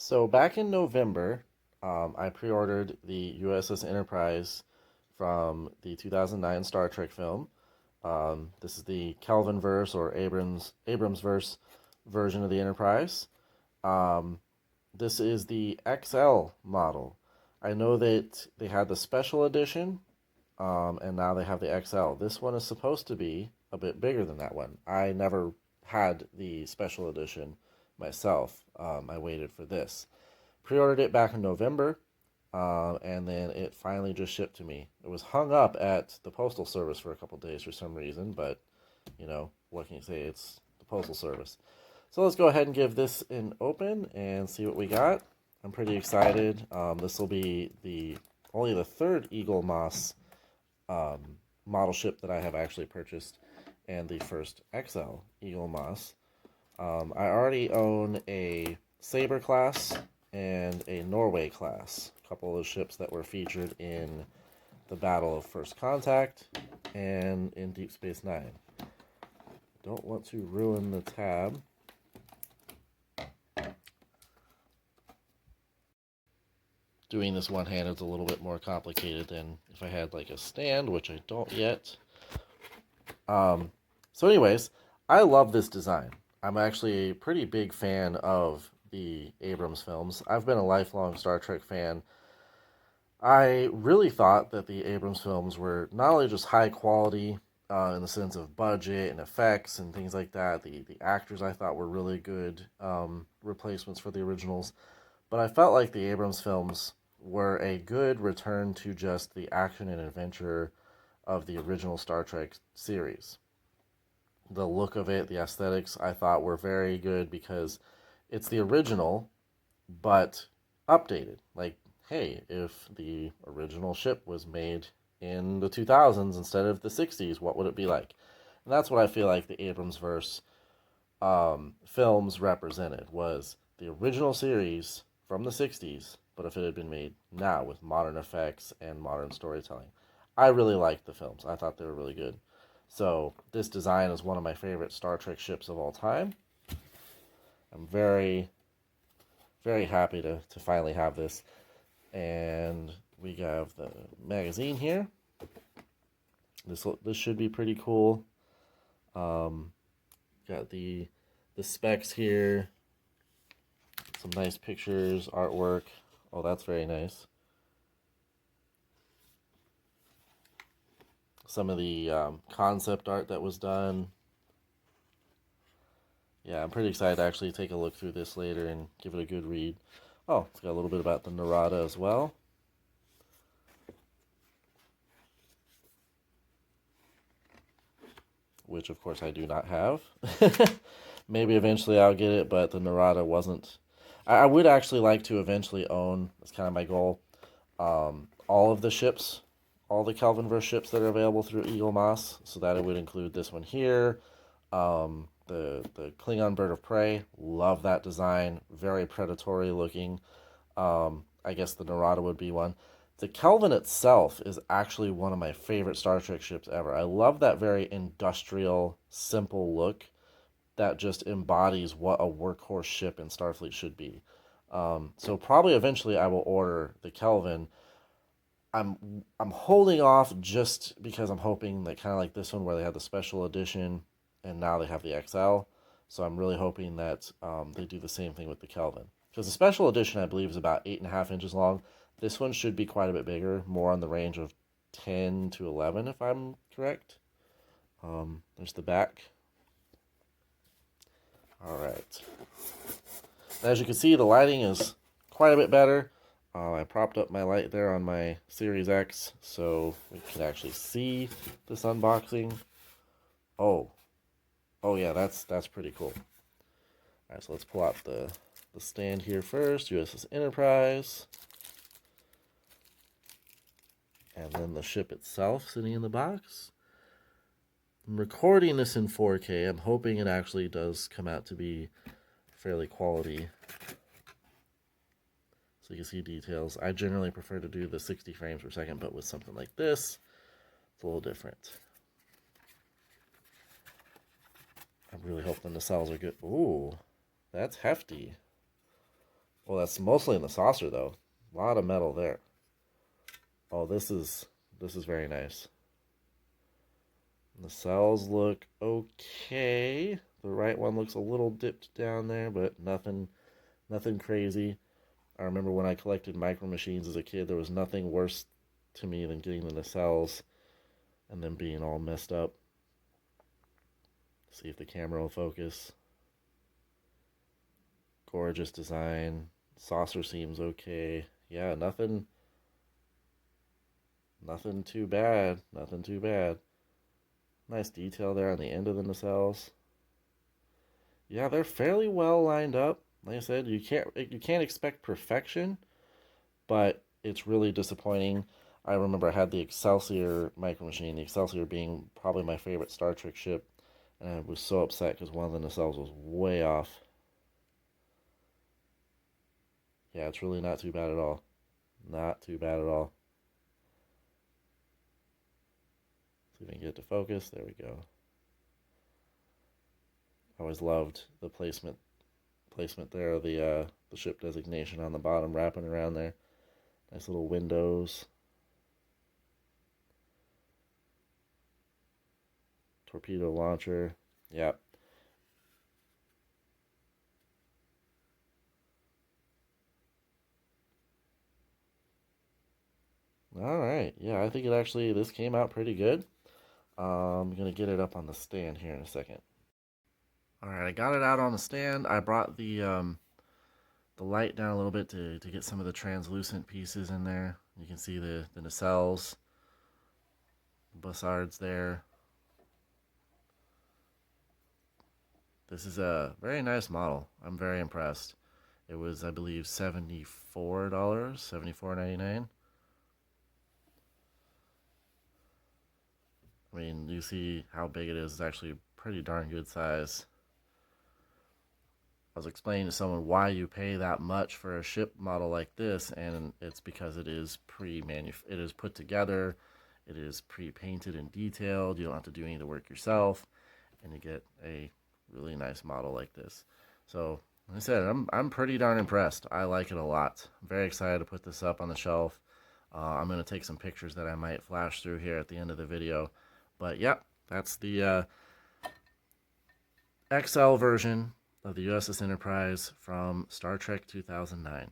So back in November, I pre-ordered the USS Enterprise from the 2009 Star Trek film. This is the Kelvin verse or Abrams verse version of the Enterprise. Um, this is the XL model. I know that they had the special edition, and now they have the XL. This one is supposed to be a bit bigger than that one. I never had the special edition myself. I waited for this. Pre-ordered it back in November, and then it finally just shipped to me. It was hung up at the postal service for a couple days for some reason, but what can you say? It's the postal service. So let's go ahead and give this an open and see what we got. I'm pretty excited. This will be the only the third Eaglemoss um, model ship that I have actually purchased, and the first XL Eaglemoss. I already own a Saber class and a Norway class, a couple of those ships that were featured in the Battle of First Contact and in Deep Space Nine. Don't want to ruin the tab. Doing this one-handed is a little bit more complicated than if I had like a stand, which I don't yet. So anyways, I love this design. I'm actually a pretty big fan of the Abrams films. I've been a lifelong Star Trek fan. I really thought that the Abrams films were not only just high quality in the sense of budget and effects and things like that. The actors I thought were really good replacements for the originals, but I felt like the Abrams films were a good return to just the action and adventure of the original Star Trek series. The look of it, the aesthetics, I thought were very good because it's the original, but updated. Like, hey, if the original ship was made in the 2000s instead of the 60s, what would it be like? And that's what I feel like the Abrams verse films represented was the original series from the 60s, but if it had been made now with modern effects and modern storytelling. I really liked the films. I thought they were really good. So this design is one of my favorite Star Trek ships of all time. I'm very, very happy to finally have this. And we have the magazine here. This should be pretty cool. Got the specs here. Some nice pictures, artwork. Oh, that's very nice. Some of the concept art that was done. Yeah, I'm pretty excited to actually take a look through this later and give it a good read. Oh, it's got a little bit about the Narada as well. Which, of course, I do not have. Maybe eventually I'll get it, but the Narada wasn't. I would actually like to eventually own, that's kind of my goal, all of the ships, all the Kelvinverse ships that are available through Eaglemoss. So that it would include this one here, the Klingon Bird of Prey. Love that design. Very predatory looking. I guess the Narada would be one. The Kelvin itself is actually one of my favorite Star Trek ships ever. I love that very industrial, simple look that just embodies what a workhorse ship in Starfleet should be. So probably eventually I will order the Kelvin. I'm holding off just because I'm hoping that kind of like this one where they had the special edition and now they have the XL. So I'm really hoping that they do the same thing with the Kelvin. Because the special edition I believe is about 8.5 inches long. This one should be quite a bit bigger, more on the range of 10 to 11 if I'm correct. There's the back. All right. As you can see, the lighting is quite a bit better. I propped up my light there on my Series X so we can actually see this unboxing. Oh, oh yeah, that's pretty cool. All right, so let's pull out the stand here first. USS Enterprise, and then the ship itself sitting in the box. I'm recording this in 4K. I'm hoping it actually does come out to be fairly quality. So you can see details. I generally prefer to do the 60 frames per second, but with something like this, it's a little different. I'm really hoping the cells are good. Ooh, that's hefty. Well, that's mostly in the saucer though. A lot of metal there. Oh, this is very nice. The cells look okay. The right one looks a little dipped down there, but nothing crazy. I remember when I collected micro machines as a kid, there was nothing worse to me than getting the nacelles and then being all messed up. See if the camera will focus. Gorgeous design. Saucer seems okay. Yeah, nothing too bad. Nothing too bad. Nice detail there on the end of the nacelles. Yeah, they're fairly well lined up. Like I said, you can't expect perfection, but it's really disappointing. I remember I had the Excelsior micro machine, the Excelsior being probably my favorite Star Trek ship, and I was so upset because one of the nacelles was way off. Yeah, it's really not too bad at all. Not too bad at all. See if we can get it to focus. There we go. I always loved the placement there of the ship designation on the bottom, wrapping around there. Nice little windows. Torpedo launcher. Yep. All right. Yeah, I think this came out pretty good. I'm gonna get it up on the stand here in a second. All right, I got it out on the stand. I brought the light down a little bit to get some of the translucent pieces in there. You can see the nacelles, bussards there. This is a very nice model. I'm very impressed. It was, I believe, $74, $74.99. I mean, you see how big it is. It's actually a pretty darn good size. I was explaining to someone why you pay that much for a ship model like this, and it's because it is it is put together, it is pre-painted and detailed. You don't have to do any of the work yourself, and you get a really nice model like this. So, like I said, I'm pretty darn impressed. I like it a lot. I'm very excited to put this up on the shelf. I'm gonna take some pictures that I might flash through here at the end of the video. But yep, that's the XL version of the USS Enterprise from Star Trek 2009.